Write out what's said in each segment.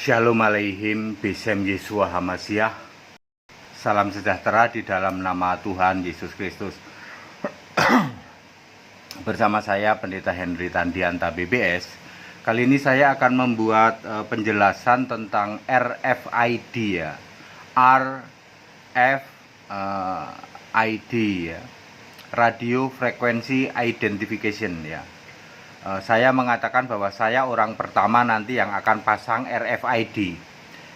Shalom Aleihim, Besem Yeshua Hamasyah. Salam sejahtera di dalam nama Tuhan Yesus Kristus. Bersama saya Pendeta Henry Tandianta BBS. Kali ini saya akan membuat penjelasan tentang RFID ya. RFID ya. Radio Frequency Identification ya. Saya mengatakan bahwa saya orang pertama nanti yang akan pasang RFID.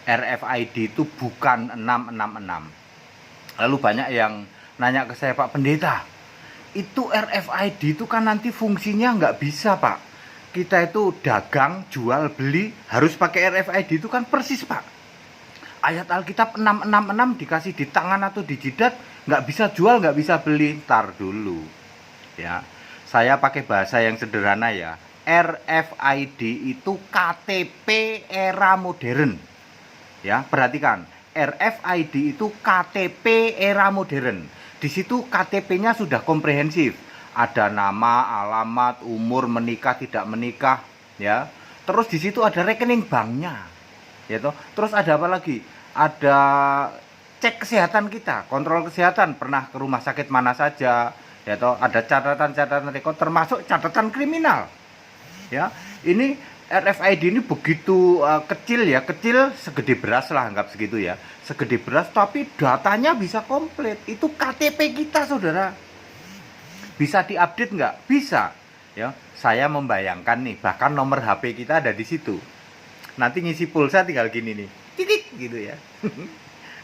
RFID itu bukan 666. Lalu banyak yang nanya ke saya, Pak Pendeta, itu RFID itu kan nanti fungsinya nggak bisa, Pak. Kita itu dagang, jual, beli harus pakai RFID, itu kan persis, Pak. Ayat Alkitab 666 dikasih di tangan atau di jidat, nggak bisa jual, nggak bisa beli. Ntar dulu ya. Saya pakai bahasa yang sederhana ya. RFID itu KTP era modern. Ya, perhatikan. RFID itu KTP era modern. Di situ KTP-nya sudah komprehensif. Ada nama, alamat, umur, menikah, tidak menikah, ya. Terus di situ ada rekening banknya. Ya toh. Terus ada apa lagi? Ada cek kesehatan kita, kontrol kesehatan, pernah ke rumah sakit mana saja. Ya toh, ada catatan-catatan rekod termasuk catatan kriminal. Ya, ini RFID ini begitu kecil ya, kecil segede beras lah, anggap segitu ya. Segede beras tapi datanya bisa komplit. Itu KTP kita, Saudara. Bisa diupdate nggak? Bisa. Ya, saya membayangkan nih, bahkan nomor HP kita ada di situ. Nanti ngisi pulsa tinggal gini nih. Titik gitu ya.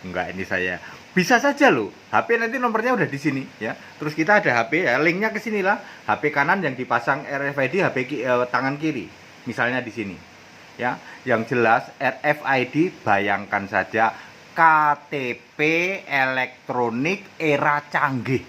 Enggak, ini saya bisa saja loh. HP nanti nomornya udah di sini ya. Terus kita ada HP ya, linknya ke sinilah. HP kanan yang dipasang RFID, tangan kiri. Misalnya di sini. Ya, yang jelas RFID bayangkan saja KTP elektronik era canggih.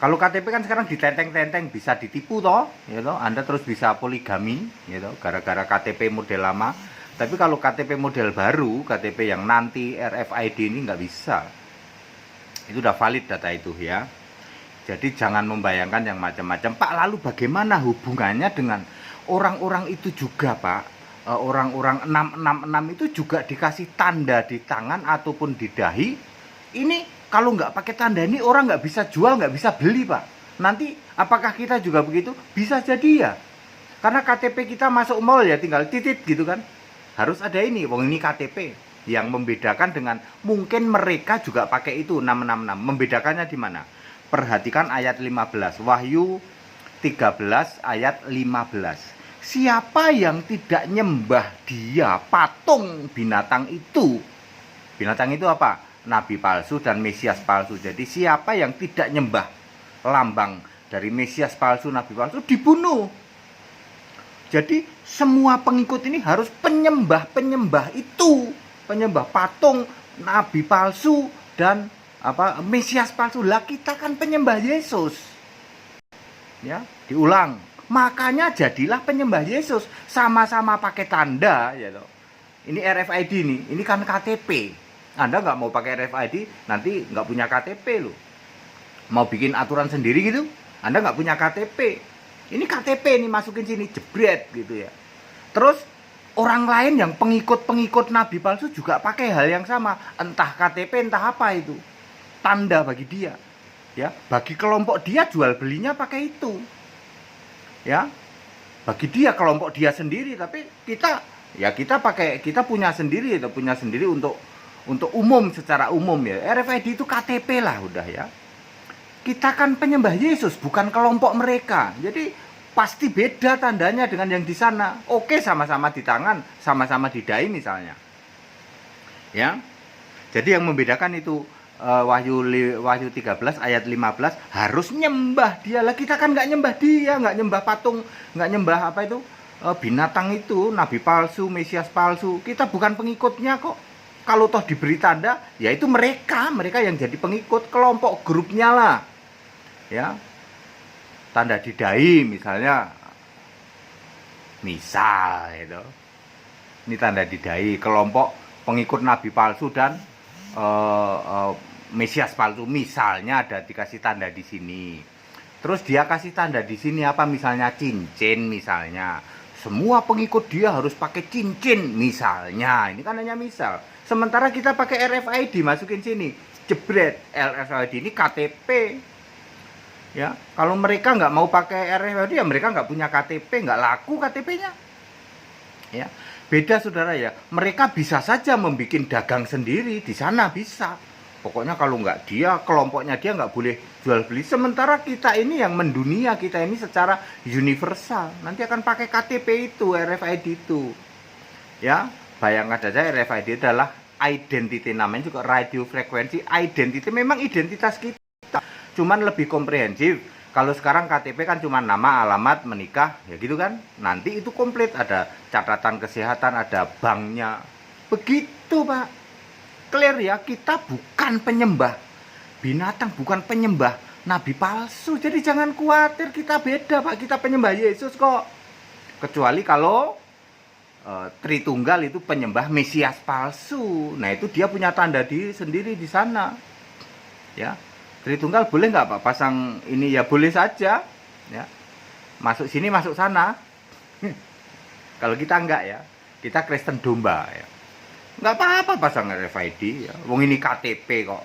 Kalau KTP kan sekarang ditenteng-tenteng bisa ditipu toh, ya toh. Anda terus bisa poligami, ya toh, gara-gara KTP model lama. Tapi kalau KTP model baru, KTP yang nanti RFID ini nggak bisa. Itu udah valid data itu ya. Jadi jangan membayangkan yang macam-macam. Pak, lalu bagaimana hubungannya dengan orang-orang itu juga, Pak? Orang-orang 666 itu juga dikasih tanda di tangan ataupun di dahi. Ini kalau nggak pakai tanda ini orang nggak bisa jual, nggak bisa beli, Pak. Nanti apakah kita juga begitu? Bisa jadi ya. Karena KTP kita masuk mall ya tinggal titit gitu kan. Harus ada ini, wong ini KTP. Yang membedakan dengan mungkin mereka juga pakai itu 666. Membedakannya di mana? Perhatikan ayat 15. Wahyu 13 ayat 15. Siapa yang tidak nyembah dia, patung binatang itu? Binatang itu apa? Nabi palsu dan Mesias palsu. Jadi siapa yang tidak nyembah lambang dari Mesias palsu, Nabi palsu dibunuh. Jadi semua pengikut ini harus penyembah itu, penyembah patung, nabi palsu dan Mesias palsu. Lah kita kan penyembah Yesus. Ya, diulang. Makanya jadilah penyembah Yesus, sama-sama pakai tanda ya toh. Ini RFID nih, ini kan KTP. Anda nggak mau pakai RFID, nanti nggak punya KTP loh. Mau bikin aturan sendiri gitu, Anda nggak punya KTP. Ini KTP nih, masukin sini, jebret gitu ya. Terus orang lain yang pengikut Nabi palsu juga pakai hal yang sama. Entah KTP, entah apa itu. Tanda bagi dia. Ya, bagi kelompok dia jual belinya pakai itu. Ya. Bagi dia kelompok dia sendiri, tapi kita punya sendiri untuk umum, secara umum ya. RFID itu KTP lah udah ya. Kita kan penyembah Yesus, bukan kelompok mereka. Jadi pasti beda tandanya dengan yang di sana. Oke, sama-sama di tangan, sama-sama di dahi misalnya. Ya. Jadi yang membedakan itu Wahyu 13 ayat 15 harus nyembah dia. Lah kita kan nggak nyembah dia, nggak nyembah patung, nggak nyembah apa itu binatang itu, nabi palsu, Mesias palsu. Kita bukan pengikutnya kok. Kalau toh diberi tanda, ya itu mereka yang jadi pengikut, kelompok grupnya lah. Ya, tanda di dahi misalnya, misal itu, ini tanda di dahi kelompok pengikut nabi palsu dan Mesias palsu, misalnya ada dikasih tanda di sini. Terus dia kasih tanda di sini apa? Misalnya cincin misalnya, semua pengikut dia harus pakai cincin misalnya, ini kan hanya misal. Sementara kita pakai RFID, masukin sini, jebret RFID ini KTP. Ya, kalau mereka nggak mau pakai RFID ya mereka nggak punya KTP, nggak laku KTP-nya. Ya, beda saudara ya. Mereka bisa saja membuat dagang sendiri di sana bisa. Pokoknya kalau nggak dia, kelompoknya dia nggak boleh jual beli. Sementara kita ini yang mendunia, kita ini secara universal. Nanti akan pakai KTP itu, RFID itu. Ya, bayangkan saja RFID adalah identity, namanya juga radio frequency identity. Memang identitas kita. Cuman lebih komprehensif. Kalau sekarang KTP kan cuma nama, alamat, menikah, ya gitu kan. Nanti itu komplit, ada catatan kesehatan, ada banknya. Begitu, Pak. Clear ya, kita bukan penyembah binatang, bukan penyembah nabi palsu. Jadi jangan khawatir, kita beda, Pak. Kita penyembah Yesus kok. Kecuali kalau Tritunggal itu penyembah Mesias palsu. Nah, itu dia punya tanda diri sendiri di sana. Ya. Tritunggal boleh nggak Pak pasang ini? Ya boleh saja, ya, masuk sini masuk sana. Kalau kita enggak ya, kita Kristen domba ya, nggak apa-apa pasang RFID ya. Wong ini KTP kok,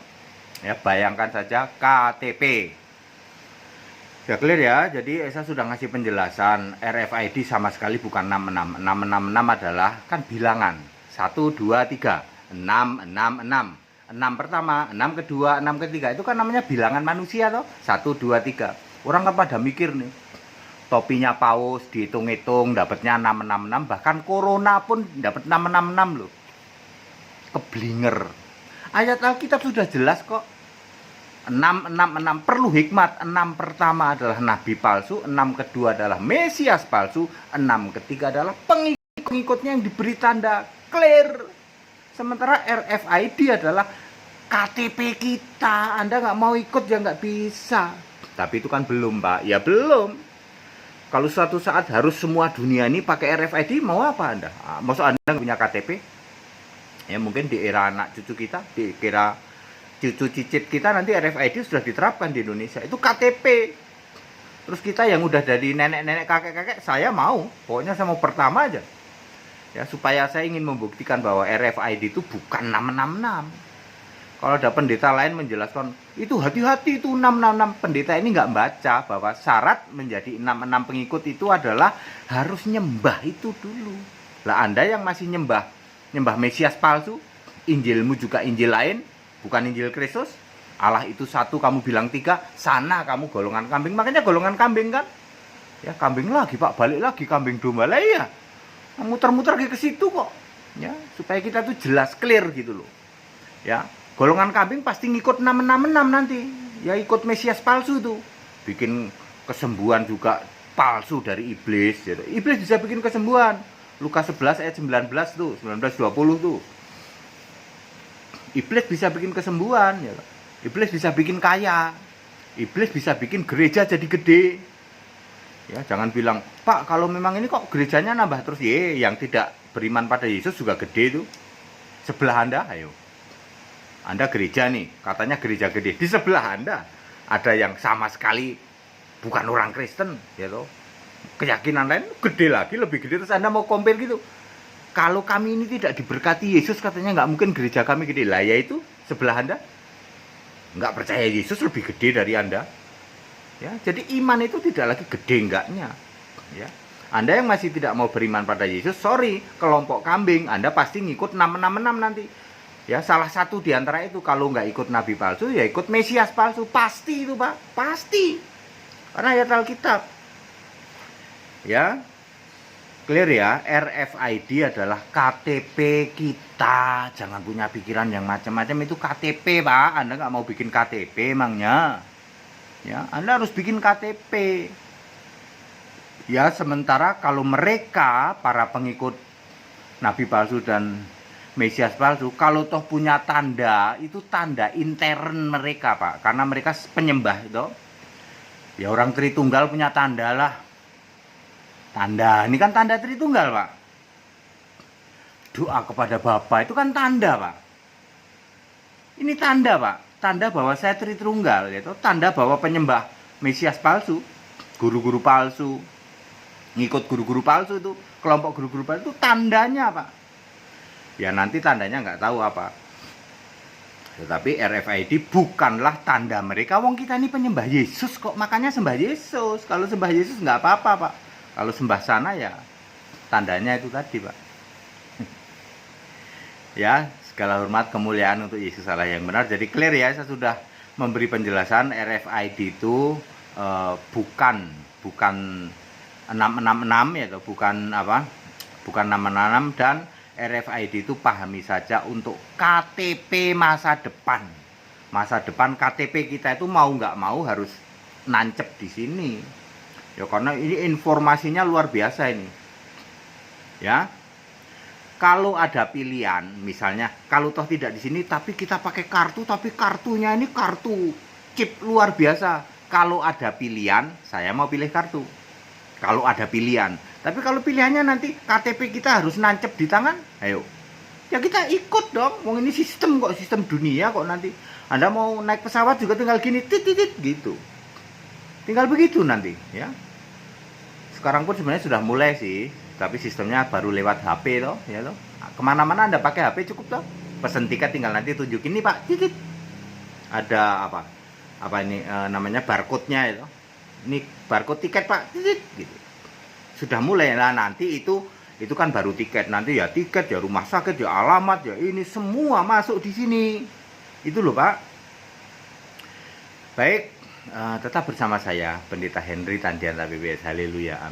ya bayangkan saja KTP. Ya clear ya. Jadi Esa sudah ngasih penjelasan RFID sama sekali bukan 66. 666 adalah kan bilangan 1, 2, 3, 6, 6, 6. 6 pertama, 6 kedua, 6 ketiga, itu kan namanya bilangan manusia toh. 1, 2, 3. Orang kan pada mikir nih, topinya paus dihitung-hitung dapatnya 666, bahkan corona pun dapat 666 loh. Keblinger. Ayat Alkitab sudah jelas kok. 666 perlu hikmat. 6 pertama adalah nabi palsu, 6 kedua adalah Mesias palsu, 6 ketiga adalah pengikutnya yang diberi tanda. Clear. Sementara RFID adalah KTP kita. Anda nggak mau ikut ya nggak bisa. Tapi itu kan belum, Pak. Ya belum. Kalau suatu saat harus semua dunia ini pakai RFID, mau apa Anda? Maksud Anda punya KTP? Ya mungkin di era anak cucu kita, di era cucu cicit kita nanti RFID sudah diterapkan di Indonesia. Itu KTP. Terus kita yang udah dari nenek-nenek, kakek-kakek, saya mau. Pokoknya saya mau pertama aja. Ya, supaya saya ingin membuktikan bahwa RFID itu bukan 666. Kalau ada pendeta lain menjelaskan, itu hati-hati itu 666. Pendeta ini nggak baca bahwa syarat menjadi 66 pengikut itu adalah harus nyembah itu dulu. Lah Anda yang masih nyembah Mesias palsu, Injilmu juga Injil lain, bukan Injil Kristus. Allah itu satu, kamu bilang tiga, sana kamu golongan kambing. Makanya golongan kambing kan? Ya kambing lagi Pak, balik lagi kambing domba lah ya. Muter-muter ke situ kok, ya, supaya kita tuh jelas clear gitu loh. Ya, golongan kambing pasti ngikut 666 nanti. Ya ikut Mesias palsu tuh. Bikin kesembuhan juga palsu dari iblis gitu. Iblis bisa bikin kesembuhan. Lukas 11 ayat 19 tuh, 19-20 tuh. Iblis bisa bikin kesembuhan ya. Iblis bisa bikin kaya. Iblis bisa bikin gereja jadi gede. Ya, jangan bilang, Pak, kalau memang ini kok gerejanya nambah terus, yang tidak beriman pada Yesus juga gede tuh. Sebelah Anda, ayo. Anda gereja nih, katanya gereja gede. Di sebelah Anda ada yang sama sekali bukan orang Kristen, ya toh. Keyakinan lain gede lagi, lebih gede, terus Anda mau compare gitu. Kalau kami ini tidak diberkati Yesus, katanya nggak mungkin gereja kami gede. Lah, yaitu sebelah Anda nggak percaya Yesus lebih gede dari Anda. Ya, jadi iman itu tidak lagi gede enggaknya. Ya. Anda yang masih tidak mau beriman pada Yesus, sorry, kelompok kambing, Anda pasti ngikut 666 nanti. Ya, salah satu di antara itu, kalau nggak ikut nabi palsu, ya ikut Mesias palsu. Pasti itu, Pak. Pasti. Karena ayat Alkitab. Ya. Clear ya, RFID adalah KTP kita. Jangan punya pikiran yang macam-macam, itu KTP, Pak. Anda nggak mau bikin KTP emangnya. Ya, Anda harus bikin KTP. Ya, sementara kalau mereka, para pengikut nabi palsu dan Mesias palsu, kalau toh punya tanda, itu tanda intern mereka, Pak. Karena mereka penyembah itu. Ya, orang Tritunggal punya tanda lah. Tanda, ini kan tanda Tritunggal, Pak. Doa kepada Bapa itu kan tanda, Pak. Ini tanda, Pak. Tanda bahwa saya Tritunggal, yaitu tanda bahwa penyembah Mesias palsu, guru-guru palsu, ngikut guru-guru palsu itu, kelompok guru-guru palsu itu tandanya apa? Ya nanti tandanya nggak tahu apa. Tetapi RFID bukanlah tanda mereka. Wong kita ini penyembah Yesus kok, makanya sembah Yesus. Kalau sembah Yesus nggak apa-apa, Pak. Kalau sembah sana ya tandanya itu tadi, Pak. Ya, segala hormat kemuliaan untuk Yesus Allah yang benar. Jadi clear ya, saya sudah memberi penjelasan RFID itu bukan 666 ya, bukan apa? Bukan 666, dan RFID itu pahami saja untuk KTP masa depan. Masa depan KTP kita itu mau nggak mau harus nancep di sini. Ya karena ini informasinya luar biasa ini. Ya. Kalau ada pilihan, misalnya kalau toh tidak di sini tapi kita pakai kartu, tapi kartunya ini kartu chip luar biasa. Kalau ada pilihan, saya mau pilih kartu. Kalau ada pilihan. Tapi kalau pilihannya nanti KTP kita harus nancep di tangan, ayo. Ya kita ikut dong. Wong ini sistem kok, sistem dunia kok nanti. Anda mau naik pesawat juga tinggal gini, titit gitu. Tinggal begitu nanti, ya. Sekarang pun sebenarnya sudah mulai sih, tapi sistemnya baru lewat HP toh, ya toh. Kemana-mana Anda pakai HP cukup toh. Pesen tiket tinggal nanti tunjukin nih Pak, titit. Ada apa? Apa ini namanya barcode-nya itu. Ini barcode tiket Pak, titit gitu. Sudah mulai lah, nanti itu kan baru tiket, nanti ya tiket, ya rumah sakit, ya alamat, ya ini semua masuk di sini. Itu loh Pak. Baik, tetap bersama saya Pendeta Henry Tandian PBS. Haleluya, amin.